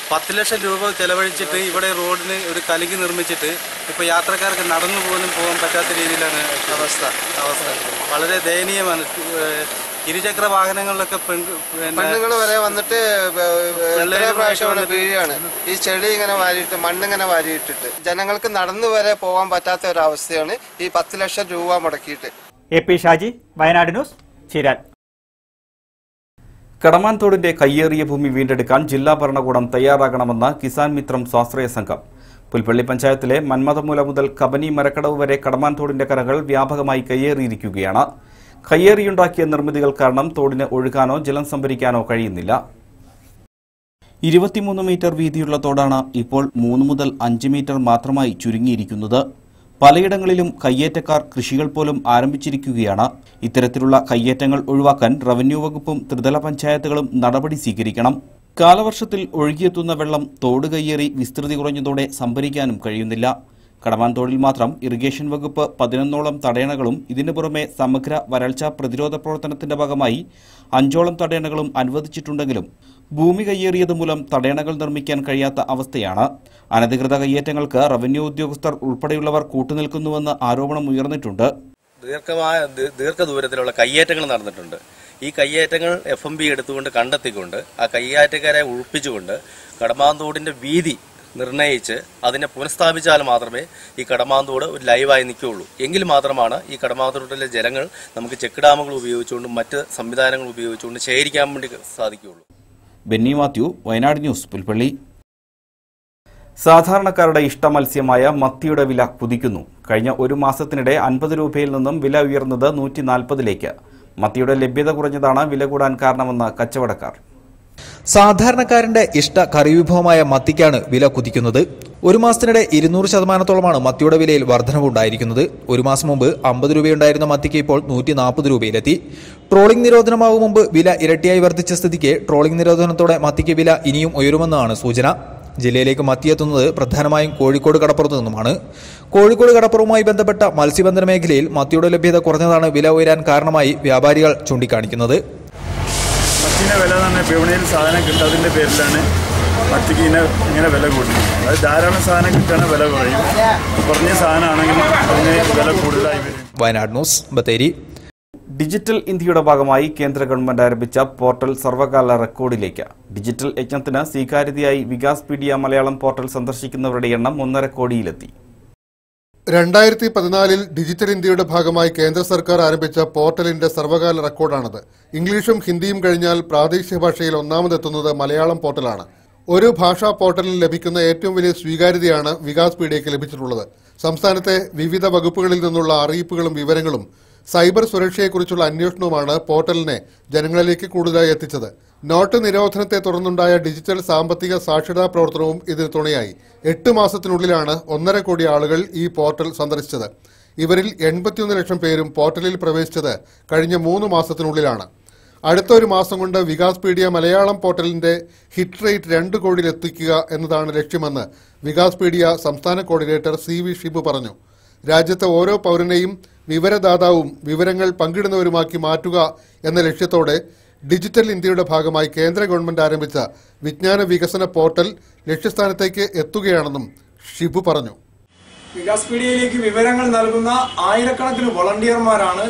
10 ലക്ഷം രൂപ ചെലവഴിച്ചിട്ട് ഇവിടെ റോഡിന് ഒരു കലുങ്ക് നിർമ്മിച്ചിട്ട് ഇപ്പോൾ യാത്രക്കാർക്ക് നടന്നു പോലും പോകാൻ പറ്റാത്ത രീതിയിലാണ് അവസ്ഥ. വളരെ ദയനീയമാണ്. ഇരുചക്ര വാഹനങ്ങളിലൊക്കെ പെണ്ണുങ്ങൾ വരെ വന്നിട്ട് വീഴാണ്. ഈ ചെളി ഇങ്ങനെ വാരിയിട്ട് മണ്ണിങ്ങനെ വാരിയിട്ടിട്ട് ജനങ്ങൾക്ക് നടന്നു വരെ പോകാൻ പറ്റാത്ത ഒരവസ്ഥയാണ് ഈ 10 ലക്ഷം രൂപ മുടക്കിയിട്ട്. AP Shaji, Wayanad news, Cheeral. കടമാൻ തോടിന്റെ കയ്യേറിയ ഭൂമി വീണ്ടെടുക്കാൻ ജില്ലാ ഭരണകൂടം തയ്യാറാകണമെന്ന് കിസാൻ മിത്രം സ്വാശ്രയ സംഘം. പുൽപ്പള്ളി പഞ്ചായത്തിലെ മന്മഥമൂല മുതൽ കബനി മരക്കടവ് വരെ കടമാൻ തോടിന്റെ കരകൾ വ്യാപകമായി കയ്യേറിയിരിക്കുകയാണ്. കയ്യേറിയുണ്ടാക്കിയ നിർമ്മിതികൾ കാരണം തോടിന് ഒഴുകാനോ ജലം സംഭരിക്കാനോ കഴിയുന്നില്ല. 23 മീറ്റർ വീതിയുള്ള തോടാണ് ഇപ്പോൾ 3 മുതൽ 5 മീറ്റർ മാത്രമായി ചുരുങ്ങിയിരിക്കുന്നത്. പലയിടങ്ങളിലും കയ്യേറ്റക്കാർ കൃഷികൾ പോലും ആരംഭിച്ചിരിക്കുകയാണ്. ഇത്തരത്തിലുള്ള കയ്യേറ്റങ്ങൾ ഒഴിവാക്കാൻ റവന്യൂ വകുപ്പും ത്രിതല പഞ്ചായത്തുകളും നടപടി സ്വീകരിക്കണം. കാലവർഷത്തിൽ ഒഴുകിയെത്തുന്ന വെള്ളം തോട് കയ്യേറി വിസ്തൃതി കുറഞ്ഞതോടെ സംഭരിക്കാനും കഴിയുന്നില്ല. കടമാന്തോടിൽ മാത്രം ഇറിഗേഷൻ വകുപ്പ് 11ഓളം തടയണകളും ഇതിനു പുറമെ സമഗ്ര വരൾച്ച പ്രതിരോധ പ്രവർത്തനത്തിന്റെ ഭാഗമായി 5ഓളം തടയണകളും അനുവദിച്ചിട്ടുണ്ടെങ്കിലും ഭൂമി കയ്യേറിയത് മൂലം തടയണകൾ നിർമ്മിക്കാൻ കഴിയാത്ത അവസ്ഥയാണ്. അനധികൃത കയ്യേറ്റങ്ങൾക്ക് റവന്യൂ ഉദ്യോഗസ്ഥർ ഉൾപ്പെടെയുള്ളവർ കൂട്ടുനിൽക്കുന്നുവെന്ന് ആരോപണം ഉയർന്നിട്ടുണ്ട്. ദീർഘദൂരത്തിലുള്ള കയ്യേറ്റങ്ങൾ നടന്നിട്ടുണ്ട്. ഈ കയ്യേറ്റങ്ങൾ FMB എടുത്തുകൊണ്ട് കണ്ടെത്തിക്കൊണ്ട് ആ കയ്യേറ്റക്കാരെ ഒഴിപ്പിച്ചുകൊണ്ട് കടമാന്തോടിന്റെ വീതി നിർണയിച്ച് അതിനെ പുനഃസ്ഥാപിച്ചാൽ മാത്രമേ ഈ കടമാന്തോട് ഒരു ലൈവായി നിൽക്കുകയുള്ളൂ. എങ്കിൽ മാത്രമാണ് ഈ കടമാന്തോട്ടിലെ ജലങ്ങൾ നമുക്ക് ചെക്ക് ഡാമുകൾ ഉപയോഗിച്ചുകൊണ്ടും മറ്റ് സംവിധാനങ്ങൾ ഉപയോഗിച്ചുകൊണ്ട് ശേഖരിക്കാൻ വേണ്ടി സാധിക്കുകയുള്ളൂ. ബെന്നി മാത്യു, വയനാട് ന്യൂസ്, പുൽപ്പള്ളി. സാധാരണക്കാരുടെ ഇഷ്ട മത്സ്യമായ മത്തിയുടെ വില കുതിക്കുന്നു. കഴിഞ്ഞ ഒരു മാസത്തിനിടെ 50 രൂപയിൽ നിന്നും വില ഉയർന്നത് 140ലേക്ക്. മത്തിയുടെ ലഭ്യത കുറഞ്ഞതാണ് വില കൂടാൻ കാരണമെന്ന് കച്ചവടക്കാർ. സാധാരണക്കാരന്റെ ഇഷ്ട കറിവിഭവമായ മത്തിക്കാണ് വില കുതിക്കുന്നത്. ഒരു മാസത്തിനിടെ 200% മത്തിയുടെ വിലയിൽ വർധനവുണ്ടായിരിക്കുന്നത്. ഒരു മാസം മുമ്പ് 50 രൂപയുണ്ടായിരുന്ന മത്തിക്ക് ഇപ്പോൾ 140 രൂപയിലെത്തി. ട്രോളിംഗ് നിരോധനമാകും മുമ്പ് വില ഇരട്ടിയായി വർദ്ധിച്ച സ്ഥിതിക്ക് ട്രോളിംഗ് നിരോധനത്തോടെ മത്തിക്ക് വില ഇനിയും ഉയരുമെന്നാണ് സൂചന. ജില്ലയിലേക്ക് മത്തിയെത്തുന്നത് പ്രധാനമായും കോഴിക്കോട് കടപ്പുറത്തു നിന്നുമാണ്. കോഴിക്കോട് കടപ്പുറവുമായി ബന്ധപ്പെട്ട മത്സ്യബന്ധന മേഖലയിൽ മത്തിയുടെ ലഭ്യത കുറഞ്ഞതാണ് വില ഉയരാൻ കാരണമായി വ്യാപാരികൾ ചൂണ്ടിക്കാണിക്കുന്നത്. മത്തിൻ്റെ വില തന്നെ വിപണിയിൽ സാധനം കിട്ടാത്തതിൻ്റെ പേരിലാണ് മത്തിക്ക് ഇങ്ങനെ വില കൂടുന്നത്. അത് ധാരാളം സാധനം കിട്ടുകയാണെങ്കിൽ വില കുറയും, കുറഞ്ഞ സാധനമാണെങ്കിൽ അതിന് വില കൂടുതലായി വരും. വയനാട് ന്യൂസ്, ബത്തേരി. ഡിജിറ്റൽ ഇന്ത്യയുടെ ഭാഗമായി കേന്ദ്ര ഗവൺമെന്റ് ആരംഭിച്ച പോർട്ടൽ സർവകാല റെക്കോർഡിലേക്ക്. ഡിജിറ്റൽ യജ്ഞത്തിന് സ്വീകാര്യതയായി വികാസ്പീഡിയ മലയാളം പോർട്ടൽ സന്ദർശിക്കുന്നവരുടെ എണ്ണം 1.5 കോടിയിലെത്തി. 2014 ഡിജിറ്റൽ ഇന്ത്യയുടെ ഭാഗമായി കേന്ദ്ര സർക്കാർ ആരംഭിച്ച പോർട്ടലിന്റെ സർവകാല റെക്കോർഡാണത്. ഇംഗ്ലീഷും ഹിന്ദിയും കഴിഞ്ഞാൽ പ്രാദേശിക ഭാഷയിൽ ഒന്നാമതെത്തുന്നത് മലയാളം പോർട്ടലാണ്. ഒരു ഭാഷാ പോർട്ടലിൽ ലഭിക്കുന്ന ഏറ്റവും വലിയ സ്വീകാര്യതയാണ് വികാസ്പീഡിയയ്ക്ക് ലഭിച്ചിട്ടുള്ളത്. സംസ്ഥാനത്തെ വിവിധ വകുപ്പുകളിൽ നിന്നുള്ള അറിയിപ്പുകളും വിവരങ്ങളും സൈബർ സുരക്ഷയെക്കുറിച്ചുള്ള അന്വേഷണവുമാണ് പോർട്ടലിനെ ജനങ്ങളിലേക്ക് കൂടുതലായി എത്തിച്ചത്. നോട്ട് നിരോധനത്തെ തുടർന്നുണ്ടായ ഡിജിറ്റൽ സാമ്പത്തിക സാക്ഷരതാ പ്രവർത്തനവും ഇതിന് തുണയായി. 8 മാസത്തിനുള്ളിലാണ് 1.5 കോടി ആളുകൾ ഈ പോർട്ടൽ സന്ദർശിച്ചത്. ഇവരിൽ 81 ലക്ഷം പേരും പോർട്ടലിൽ പ്രവേശിച്ചത് കഴിഞ്ഞ 3 മാസത്തിനുള്ളിലാണ്. അടുത്ത ഒരു മാസം കൊണ്ട് വികാസ്പീഡിയ മലയാളം പോർട്ടലിന്റെ ഹിറ്റ് റേറ്റ് 2 കോടിയിലെത്തിക്കുക എന്നതാണ് ലക്ഷ്യമെന്ന് വികാസ്പീഡിയ സംസ്ഥാന കോർഡിനേറ്റർ CV ഷിബു പറഞ്ഞു. രാജ്യത്തെ ഓരോ പൗരനെയും വിവരദാതാവും വിവരങ്ങൾ പങ്കിടുന്നവരുമാക്കി മാറ്റുക എന്ന ലക്ഷ്യത്തോടെ ഡിജിറ്റൽ ഇന്ത്യയുടെ ഭാഗമായി കേന്ദ്ര ഗവൺമെന്റ് ആരംഭിച്ച വിജ്ഞാന വികസന പോർട്ടൽ ലക്ഷ്യസ്ഥാനത്തേക്ക് എത്തുകയാണെന്നും ഷിബു പറഞ്ഞു. വികാസ്പീഡിയയിലേക്ക് വിവരങ്ങൾ നൽകുന്ന ആയിരക്കണക്കിന് വളണ്ടിയർമാരാണ്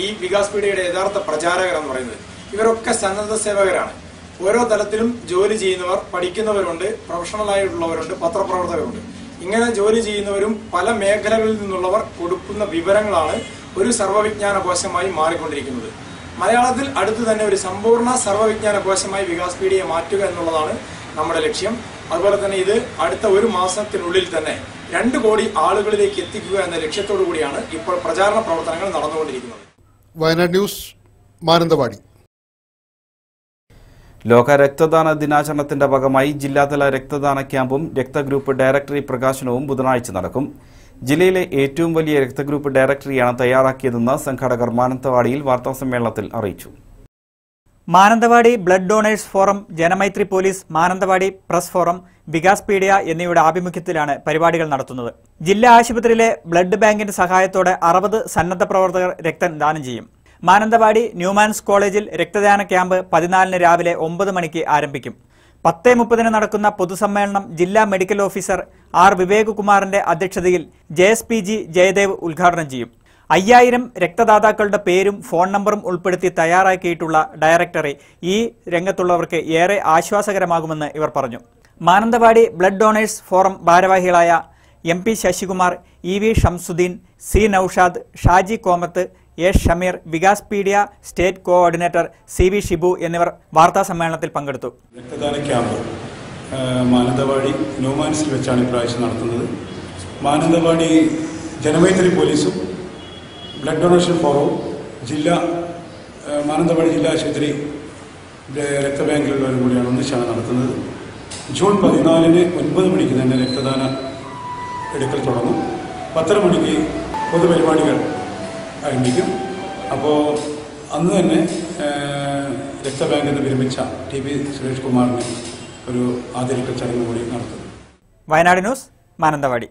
ഈ വികാസ്പീഡിയയുടെ യഥാർത്ഥ പ്രചാരകർ എന്ന് പറയുന്നത്. ഇവരൊക്കെ സന്നദ്ധ സേവകരാണ്. ഓരോ തലത്തിലും ജോലി ചെയ്യുന്നവർ, പഠിക്കുന്നവരുണ്ട്, പ്രൊഫഷണലായിട്ടുള്ളവരുണ്ട്, പത്രപ്രവർത്തകരുണ്ട്. ഇങ്ങനെ ജോലി ചെയ്യുന്നവരും പല മേഖലകളിൽ നിന്നുള്ളവർ കൊടുക്കുന്ന വിവരങ്ങളാണ് ഒരു സർവ്വവിജ്ഞാന കോശമായി മാറിക്കൊണ്ടിരിക്കുന്നത്. മലയാളത്തിൽ അടുത്ത് തന്നെ ഒരു സമ്പൂർണ്ണ സർവ്വവിജ്ഞാന കോശമായി വികാസ്പീഡിയ മാറ്റുക എന്നുള്ളതാണ് നമ്മുടെ ലക്ഷ്യം. അതുപോലെ തന്നെ ഇത് അടുത്ത ഒരു മാസത്തിനുള്ളിൽ തന്നെ 2 കോടി ആളുകളിലേക്ക് എത്തിക്കുക എന്ന ലക്ഷ്യത്തോടു കൂടിയാണ് ഇപ്പോൾ പ്രചാരണ പ്രവർത്തനങ്ങൾ നടന്നുകൊണ്ടിരിക്കുന്നത്. വയനാട് ന്യൂസ്, മാനന്തവാടി. ലോക രക്തദാന ദിനാചരണത്തിന്റെ ഭാഗമായി ജില്ലാതല രക്തദാന ക്യാമ്പും രക്തഗ്രൂപ്പ് ഡയറക്ടറി പ്രകാശനവും ബുധനാഴ്ച നടക്കും. ജില്ലയിലെ ഏറ്റവും വലിയ രക്തഗ്രൂപ്പ് ഡയറക്ടറിയാണ് തയ്യാറാക്കിയതെന്ന് സംഘാടകർ മാനന്തവാടിയിൽ വാർത്താസമ്മേളനത്തിൽ അറിയിച്ചു. Mananthavady blood donors forum, Janamaithri police, Mananthavady press forum, Vikaspedia എന്നിവയുടെ ആഭിമുഖ്യത്തിലാണ് പരിപാടികൾ നടത്തുന്നത്. ജില്ലാ ആശുപത്രിയിലെ ബ്ലഡ് ബാങ്കിന്റെ സഹായത്തോടെ 60 സന്നദ്ധ പ്രവർത്തകർ രക്തം ദാനം ചെയ്യും. മാനന്തവാടി ന്യൂമാൻസ് കോളേജിൽ രക്തദാന ക്യാമ്പ് 14 രാവിലെ 9 മണിക്ക് ആരംഭിക്കും. 10:30 നടക്കുന്ന പൊതുസമ്മേളനം ജില്ലാ മെഡിക്കൽ ഓഫീസർ R. വിവേകുമാറിന്റെ അധ്യക്ഷതയിൽ JSPG ജയദേവ് ഉദ്ഘാടനം ചെയ്യും. 5000 രക്തദാതാക്കളുടെ പേരും ഫോൺ നമ്പറും ഉൾപ്പെടുത്തി തയ്യാറാക്കിയിട്ടുള്ള ഡയറക്ടറി ഈ രംഗത്തുള്ളവർക്ക് ഏറെ ആശ്വാസകരമാകുമെന്ന് ഇവർ പറഞ്ഞു. മാനന്തവാടി ബ്ലഡ് ഡൊണേഴ്സ് ഫോറം ഭാരവാഹികളായ MP Sasikumar, EV Shamsuddin, C. Noushad, Shaji Komath, A. Shameer, Vikaspedia state coordinator CV Shibu എന്നിവർ വാർത്താ സമ്മേളനത്തിൽ പങ്കെടുത്തു. രക്തദാന ക്യാമ്പ് മാനന്തവാടി ന്യൂമാൻസിൽ വെച്ചാണ് ഇപ്രാവശ്യം നടത്തുന്നത്. മാനന്തവാടി ജനമൈത്രി പോലീസും ബ്ലഡ് ഡൊണേഷൻ ഫോറവും മാനന്തവാടി ജില്ലാ ആശുപത്രി രക്തബാങ്കിലുള്ളവരും കൂടിയാണ് ഒന്നിച്ചാണ് നടത്തുന്നത്. ജൂൺ 14 9 മണിക്ക് തന്നെ രക്തദാന എടുക്കൽ തുടങ്ങും. 10 മണിക്ക് പൊതുപരിപാടികൾ ആരംഭിക്കും. അപ്പോൾ അന്ന് തന്നെ രക്തബാങ്കിൽ നിന്ന് വിരമിച്ച TP സുരേഷ് കുമാറിന് ഒരു ആദരിക്കൽ ചടങ്ങ് കൂടി നടത്തുന്നു. വയനാട് ന്യൂസ്, മാനന്തവാടി.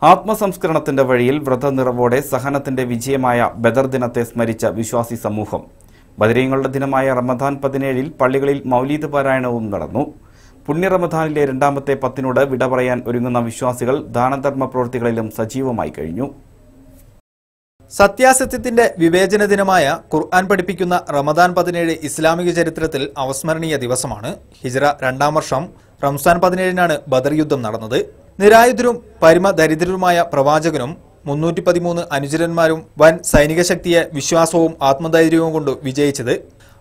ആത്മസംസ്കരണത്തിന്റെ വഴിയിൽ വ്രതനിറവോടെ സഹനത്തിന്റെ വിജയമായ ബദർ ദിനത്തെ സ്മരിച്ച വിശ്വാസി സമൂഹം. ബദരീങ്ങളുടെ ദിനമായ റമദാൻ 17-ൽ പള്ളികളിൽ മൗലീദ് പാരായണവും നടന്നു. പുണ്യ റമദാനിലെ രണ്ടാമത്തെ പത്തിനോട് വിട പറയാൻ ഒരുങ്ങുന്ന വിശ്വാസികൾ ദാനധർമ്മ പ്രവൃത്തികളിലും സജീവമായി കഴിഞ്ഞു. സത്യാസത്യത്തിന്റെ വിവേചന ദിനമായ ഖുർആൻ പഠിപ്പിക്കുന്ന റമദാൻ 17 ഇസ്ലാമിക ചരിത്രത്തിൽ അവസ്മരണീയ ദിവസമാണ്. ഹിജ്റ 2-ാം വർഷം റംസാൻ 17-നാണ് ബദർ യുദ്ധം നടന്നത്. നിരായുധരും പരമദരിദ്രരുമായ പ്രവാചകനും 313 അനുചരന്മാരും വൻ സൈനിക ശക്തിയെ വിശ്വാസവും ആത്മധൈര്യവും കൊണ്ട് വിജയിച്ചത്.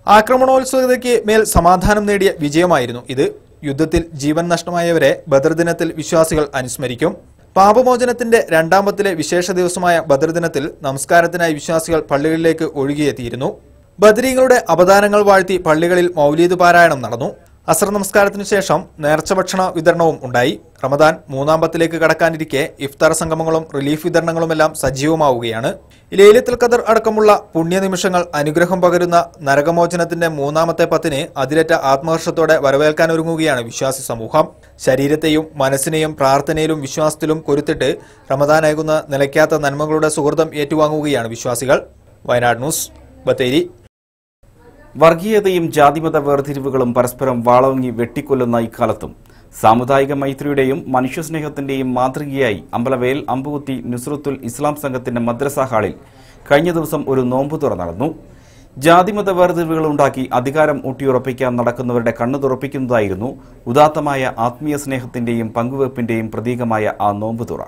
ആക്രമണോത്സുകതയ്ക്ക് മേൽ സമാധാനം നേടിയ വിജയമായിരുന്നു ഇത്. യുദ്ധത്തിൽ ജീവൻ നഷ്ടമായവരെ ബദർ ദിനത്തിൽ വിശ്വാസികൾ അനുസ്മരിക്കും. പാപമോചനത്തിന്റെ 2-ാം പത്തിലെ വിശേഷ ദിവസമായ ബദർ ദിനത്തിൽ നമസ്കാരത്തിനായി വിശ്വാസികൾ പള്ളികളിലേക്ക് ഒഴുകിയെത്തിയിരുന്നു. ബദരീങ്ങളുടെ അപദാനങ്ങൾ വാഴ്ത്തി പള്ളികളിൽ മൗലീദ് പാരായണം നടന്നു. അസർ നമസ്കാരത്തിനു ശേഷം നേർച്ച ഭക്ഷണ വിതരണവും ഉണ്ടായി. റമദാൻ 3-ാം പത്തിലേക്ക് കടക്കാനിരിക്കെ ഇഫ്താർ സംഗമങ്ങളും റിലീഫ് വിതരണങ്ങളുമെല്ലാം സജീവമാവുകയാണ്. ലൈലത്തുൽ ഖദർ അടക്കമുള്ള പുണ്യനിമിഷങ്ങൾ അനുഗ്രഹം പകരുന്ന നരകമോചനത്തിന്റെ 3-ാമത്തെ പത്തിന് അതിരറ്റ ആത്മഹർഷത്തോടെ വരവേൽക്കാനൊരുങ്ങുകയാണ് വിശ്വാസി സമൂഹം. ശരീരത്തെയും മനസ്സിനെയും പ്രാർത്ഥനയിലും വിശ്വാസത്തിലും കൊരുത്തിട്ട് റമദാനേകുന്ന നിലയ്ക്കാത്ത നന്മകളുടെ സുഹൃതം ഏറ്റുവാങ്ങുകയാണ് വിശ്വാസികൾ. വയനാട് ന്യൂസ്, ബത്തേരി. വർഗീയതയും ജാതിമത വേർതിരിവുകളും പരസ്പരം വാളോങ്ങി വെട്ടിക്കൊല്ലുന്ന ഇക്കാലത്തും സാമുദായിക മൈത്രിയുടെയും മനുഷ്യസ്നേഹത്തിന്റെയും മാതൃകയായി അമ്പലവയൽ അമ്പുകുത്തി നുസ്രത്തുൽ ഇസ്ലാം സംഘത്തിന്റെ മദ്രസ ഹാളിൽ കഴിഞ്ഞ ദിവസം ഒരു നോമ്പുതുറ നടന്നു. ജാതിമത വേർതിരിവുകളുണ്ടാക്കി അധികാരം ഊട്ടിയുറപ്പിക്കാൻ നടക്കുന്നവരുടെ കണ്ണു തുറപ്പിക്കുന്നതായിരുന്നു ഉദാത്തമായ ആത്മീയ സ്നേഹത്തിന്റെയും പങ്കുവെപ്പിന്റെയും പ്രതീകമായ ആ നോമ്പുതുറ.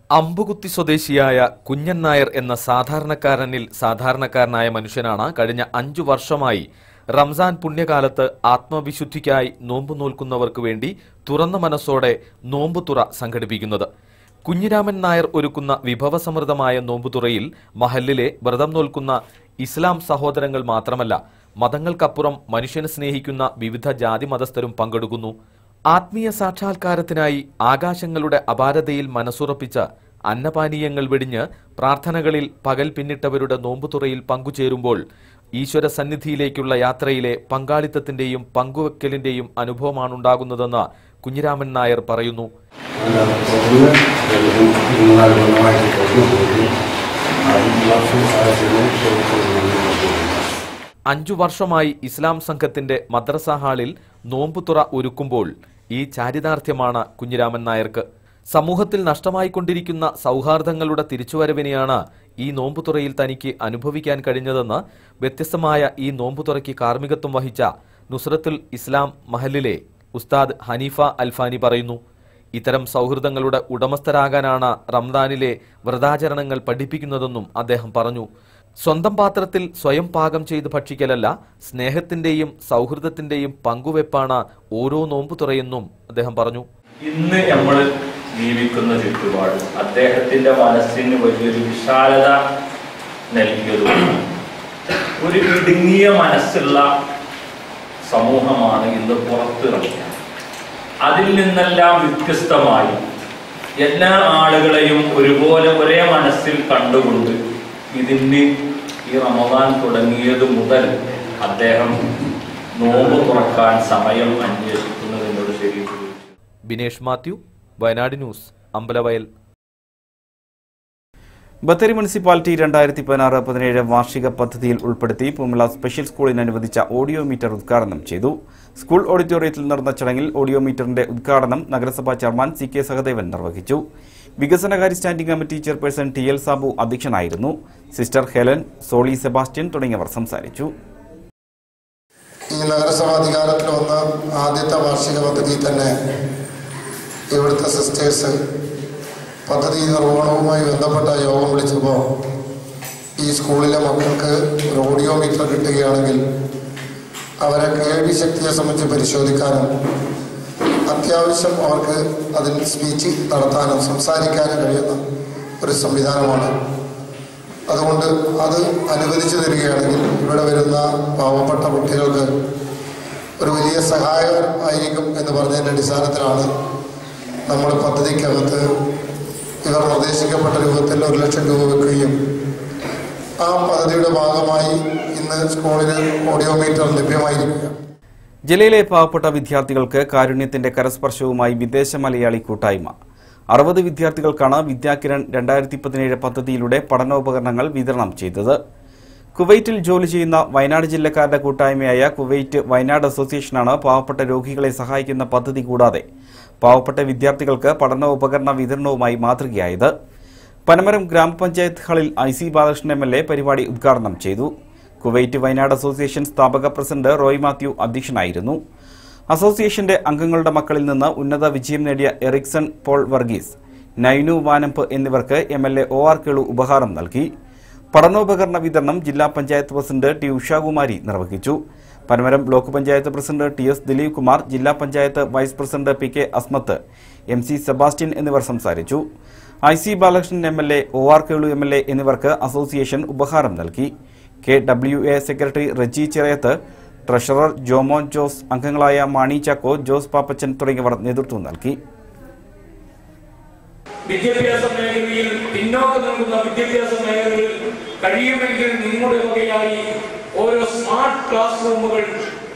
അമ്പുകുത്തി സ്വദേശിയായ കുഞ്ഞൻ നായർ എന്ന സാധാരണക്കാരനിൽ സാധാരണക്കാരനായ മനുഷ്യനാണ് കഴിഞ്ഞ 5 വർഷമായി റംസാൻ പുണ്യകാലത്ത് ആത്മവിശുദ്ധിക്കായി നോമ്പ് നോൽക്കുന്നവർക്ക് വേണ്ടി തുറന്ന മനസ്സോടെ നോമ്പുതുറ സംഘടിപ്പിക്കുന്നത്. കുഞ്ഞിരാമൻ നായർ ഒരുക്കുന്ന വിഭവസമൃദ്ധമായ നോമ്പുതുറയിൽ മഹല്ലിലെ വ്രതം നോൽക്കുന്ന ഇസ്ലാം സഹോദരങ്ങൾ മാത്രമല്ല, മതങ്ങൾക്കപ്പുറം മനുഷ്യനെ സ്നേഹിക്കുന്ന വിവിധ ജാതി മതസ്ഥരും പങ്കെടുക്കുന്നു. ആത്മീയ സാക്ഷാത്കാരത്തിനായി ആകാശങ്ങളുടെ അപാരതയിൽ മനസ്സുറപ്പിച്ച് അന്നപാനീയങ്ങൾ വെടിഞ്ഞ് പ്രാർത്ഥനകളിൽ പകൽ പിന്നിട്ടവരുടെ നോമ്പുതുറയിൽ പങ്കുചേരുമ്പോൾ ഈശ്വര സന്നിധിയിലേക്കുള്ള യാത്രയിലെ പങ്കാളിത്തത്തിന്റെയും പങ്കുവെക്കലിന്റെയും അനുഭവമാണുണ്ടാകുന്നതെന്ന് കുഞ്ഞിരാമൻ നായർ പറയുന്നു. 5 വർഷമായി ഇസ്ലാം സംഘത്തിന്റെ മദ്രസ ഹാളിൽ നോമ്പുതുറ ഒരുക്കുമ്പോൾ ഈ ചാരിതാർത്ഥ്യമാണ് കുഞ്ഞിരാമൻ നായർക്ക്. സമൂഹത്തിൽ നഷ്ടമായിക്കൊണ്ടിരിക്കുന്ന സൗഹാർദ്ദങ്ങളുടെ തിരിച്ചുവരവിനെയാണ് ഈ നോമ്പുതുറയിൽ തനിക്ക് അനുഭവിക്കാൻ കഴിഞ്ഞതെന്ന് വ്യത്യസ്തമായ ഈ നോമ്പുതുറയ്ക്ക് കാർമ്മികത്വം വഹിച്ച നുസ്രത്തുൽ ഇസ്ലാം മഹലിലെ ഉസ്താദ് ഹനീഫ അൽഫാനി പറയുന്നു. ഇത്തരം സൗഹൃദങ്ങളുടെ ഉടമസ്ഥരാകാനാണ് റംദാനിലെ വ്രതാചരണങ്ങൾ പഠിപ്പിക്കുന്നതെന്നും അദ്ദേഹം പറഞ്ഞു. സ്വന്തം പാത്രത്തിൽ സ്വയം പാകം ചെയ്ത് ഭക്ഷിക്കലല്ല, സ്നേഹത്തിന്റെയും സൗഹൃദത്തിന്റെയും പങ്കുവെപ്പാണ് ഓരോ നോമ്പുതുറയെന്നും അദ്ദേഹം പറഞ്ഞു. ഇന്ന് നമ്മൾ ജീവിക്കുന്ന ചുറ്റുപാട് അദ്ദേഹത്തിന്റെ മനസ്സിന് വലിയൊരു വിശാലത നൽകിയതുകൊണ്ട് ഒരു ഇടുങ്ങിയ മനസ്സുള്ള സമൂഹമാണ് ഇന്ന് പുറത്തിറങ്ങിയത്. അതിൽ നിന്നെല്ലാം വ്യത്യസ്തമായി എല്ലാ ആളുകളെയും ഒരുപോലെ ഒരേ മനസ്സിൽ കണ്ടുകൊണ്ട് ഇതിന് ഈ റമദാൻ തുടങ്ങിയത് മുതൽ അദ്ദേഹം നോമ്പ് തുറക്കാൻ സമയം അന്വേഷിക്കുന്നതിനോട് ശരിക്കും. ബിനേഷ് മാത്യു, വയനാട് ന്യൂസ്, അമ്പലവയൽ. ബത്തേരി മുനിസിപ്പാലിറ്റി 2016-17 വാർഷിക പദ്ധതിയിൽ ഉൾപ്പെടുത്തി പൂമല സ്പെഷ്യൽ സ്കൂളിന് അനുവദിച്ച ഓഡിയോ മീറ്റർ ഉദ്ഘാടനം ചെയ്തു. സ്കൂൾ ഓഡിറ്റോറിയത്തിൽ നടന്ന ചടങ്ങിൽ ഓഡിയോ മീറ്ററിന്റെ ഉദ്ഘാടനം നഗരസഭാ ചെയർമാൻ CK സഹദേവൻ നിർവഹിച്ചു. വികസനകാര്യ standing committee chairperson TL Sabu അധ്യക്ഷനായിരുന്നു. സിസ്റ്റർ ഹെലൻ, സോളി സെബാസ്റ്റ്യൻ തുടങ്ങിയവർ സംസാരിച്ചു. ഈ നഗരസഭാ അധികാരത്തിൽ വന്ന ആദ്യത്തെ വാർഷിക പദ്ധതി തന്നെ ഇവിടുത്തെ സിസ്റ്റേഴ്സ് പദ്ധതി നിർവഹണവുമായി ബന്ധപ്പെട്ട യോഗം വിളിച്ചപ്പോൾ ഈ സ്കൂളിലെ മക്കൾക്ക് ഒരു ഓഡിയോ മീറ്റർ കിട്ടുകയാണെങ്കിൽ അവരെ കേൾവി ശക്തിയെ സംബന്ധിച്ച് പരിശോധിക്കാനും അത്യാവശ്യം അവർക്ക് അതിൽ സ്പീച്ച് നടത്താനും സംസാരിക്കാനും കഴിയുന്ന ഒരു സംവിധാനമാണ്. അതുകൊണ്ട് അത് അനുവദിച്ചു തരികയാണെങ്കിൽ ഇവിടെ വരുന്ന പാവപ്പെട്ട കുട്ടികൾക്ക് ഒരു വലിയ സഹായമായിരിക്കും എന്ന് പറഞ്ഞതിൻ്റെ അടിസ്ഥാനത്തിലാണ് നമ്മൾ പദ്ധതിക്കകത്ത് ഇവർ നിർദ്ദേശിക്കപ്പെട്ട രൂപത്തിൽ 1 ലക്ഷം രൂപ വെക്കുകയും ആ പദ്ധതിയുടെ ഭാഗമായി ഇന്ന് സ്കൂളിൽ ഓഡിയോ മീറ്റർ ലഭ്യമായിരിക്കുക. ജില്ലയിലെ പാവപ്പെട്ട വിദ്യാർത്ഥികൾക്ക് കാരുണ്യത്തിന്റെ കരസ്പർശവുമായി വിദേശ മലയാളി കൂട്ടായ്മ. 60 വിദ്യാർത്ഥികൾക്കാണ് വിദ്യാകിരൺ 2017 പദ്ധതിയിലൂടെ പഠനോപകരണങ്ങൾ വിതരണം ചെയ്തത്. കുവൈറ്റിൽ ജോലി ചെയ്യുന്ന വയനാട് ജില്ലക്കാരുടെ കൂട്ടായ്മയായ കുവൈറ്റ് വയനാട് അസോസിയേഷനാണ് പാവപ്പെട്ട രോഗികളെ സഹായിക്കുന്ന പദ്ധതി കൂടാതെ പാവപ്പെട്ട വിദ്യാർത്ഥികൾക്ക് പഠനോപകരണ വിതരണവുമായി മാതൃകയായത്. പനമരം ഗ്രാമപഞ്ചായത്ത് ഹാളിൽ IC ബാലകൃഷ്ണൻ MLA പരിപാടി ഉദ്ഘാടനം ചെയ്തു. കുവൈറ്റ് വയനാട് അസോസിയേഷൻ സ്ഥാപക പ്രസിഡന്റ് റോയ് മാത്യു അധ്യക്ഷനായിരുന്നു. അസോസിയേഷന്റെ അംഗങ്ങളുടെ മക്കളിൽ നിന്ന് ഉന്നത വിജയം നേടിയ എറിക്സൺ പോൾ വർഗീസ്, നൈനു വാനമ്പ് എന്നിവർക്ക് MLA OR കേളു ഉപഹാരം നൽകി. പഠനോപകരണ വിതരണം ജില്ലാ പഞ്ചായത്ത് പ്രസിഡന്റ് T ഉഷാകുമാരി നിർവഹിച്ചു. Panamaram block panchayat president TS Dileep Kumar, ജില്ലാ panchayat vice president PK Asmath, MC Sebastian എന്നിവർ സംസാരിച്ചു. IC Balakrishnan MLA, OR Kelu MLA എന്നിവർക്ക് അസോസിയേഷൻ ഉപഹാരം നൽകി. KWA secretary Reji Chirayath, treasurer Jomon Jose, അംഗങ്ങളായ മാണി ചാക്കോ, ജോസ് പാപ്പച്ചൻ തുടങ്ങിയവർ നേതൃത്വം നൽകി. വിദ്യാഭ്യാസ മേഖലയിൽ പിന്നോക്കം നിൽക്കുന്ന വിദ്യാഭ്യാസ മേഖലകളിൽ കഴിയുമെങ്കിൽ നിങ്ങളുടെ വകയായി ഓരോ സ്മാർട്ട് ക്ലാസ് റൂമുകൾ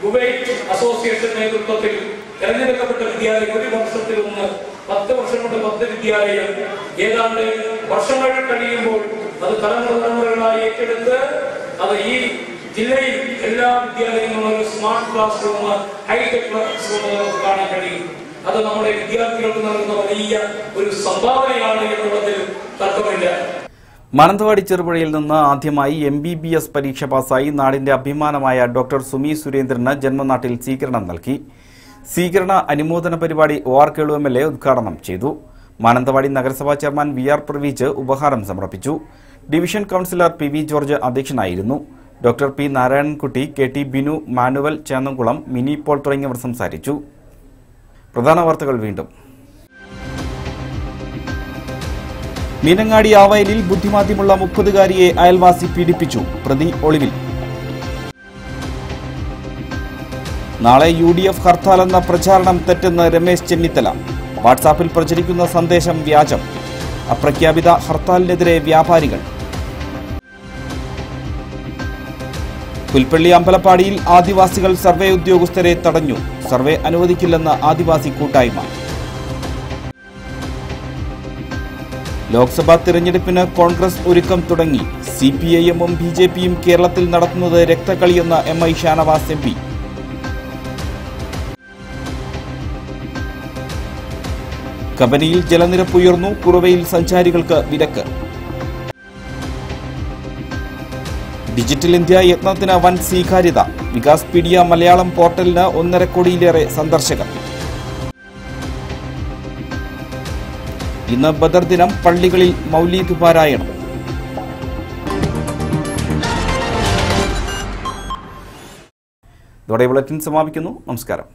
കുവൈറ്റ് അസോസിയേഷൻ നേതൃത്വത്തിൽ തെരഞ്ഞെടുക്കപ്പെട്ട വിദ്യാലയം 1 വർഷത്തിൽ 10 വർഷം കൊണ്ട് 10 വിദ്യാലയം ഏതാണ്ട് വർഷങ്ങൾ കഴിയുമ്പോൾ അത് തലമുറകളായി ഏറ്റെടുത്ത് അത് ഈ ജില്ലയിൽ എല്ലാ വിദ്യാലയങ്ങളും ഒരു smart classroom, hi tech classroom നമുക്ക് കാണാൻ കഴിയും. അത് നമ്മുടെ വിദ്യാർത്ഥികൾക്ക് നൽകുന്ന വലിയ ഒരു സംഭാവനയാണ് എന്നുള്ളതിൽ തർക്കമില്ല. മാനന്തവാടി ചെറുപുഴയിൽ നിന്ന് ആദ്യമായി MBBS പരീക്ഷ പാസായി നാടിന്റെ അഭിമാനമായ ഡോക്ടർ സുമി സുരേന്ദ്രന് ജന്മനാട്ടിൽ സ്വീകരണം നൽകി. സ്വീകരണ അനുമോദന പരിപാടി OR കേളു MLA ഉദ്ഘാടനം ചെയ്തു. മാനന്തവാടി നഗരസഭാ ചെയർമാൻ VR പ്രവീജ് ഉപഹാരം സമർപ്പിച്ചു. ഡിവിഷൻ കൌൺസിലർ PV ജോർജ് അധ്യക്ഷനായിരുന്നു. Doctor P Narayanankutty, KT Binu, Manuel Chennamkulam, Mini Paul തുടങ്ങിയവർ സംസാരിച്ചു. പ്രധാന വാർത്തകൾ വീണ്ടും. മീനങ്ങാടി ആവയലിൽ ബുദ്ധിമാന്ദ്യമുള്ള 30-കാരിയെ അയൽവാസി പീഡിപ്പിച്ചു. പ്രതി ഒളിവിൽ. നാളെ UDF ഹർത്താലെന്ന പ്രചാരണം തെറ്റെന്ന് രമേശ് ചെന്നിത്തല. വാട്സാപ്പിൽ പ്രചരിക്കുന്ന സന്ദേശം വ്യാജം. അപ്രഖ്യാപിത ഹർത്താലിനെതിരെ വ്യാപാരികൾ. പുൽപ്പള്ളി അമ്പലപ്പാടിയിൽ ആദിവാസികൾ സർവേ ഉദ്യോഗസ്ഥരെ തടഞ്ഞു. സർവേ അനുവദിക്കില്ലെന്ന് ആദിവാസി കൂട്ടായ്മ. ലോക്സഭാ തിരഞ്ഞെടുപ്പിന് കോൺഗ്രസ് ഒരുക്കം തുടങ്ങി. CPIM-ഉം BJP-യും കേരളത്തിൽ നടത്തുന്നത് രക്തക്കളിയെന്ന MI ഷാനവാസ് MP. കബനിയിൽ ജലനിരപ്പ് ഉയർന്നു. കുറുവയിൽ സഞ്ചാരികൾക്ക് വിലക്ക്. ഡിജിറ്റൽ ഇന്ത്യ യത്നത്തിന് വൻ സ്വീകാര്യത. വികാസ്പീഡിയ മലയാളം പോർട്ടലിന് 1.5 കോടിയിലേറെ സന്ദർശകർ. ഇന്ന് ബദർ ദിനം. പള്ളികളിൽ മൗലീദ് പാരായണം. ഇതോടെ ബുള്ളറ്റിൻ സമാപിക്കുന്നു. നമസ്കാരം.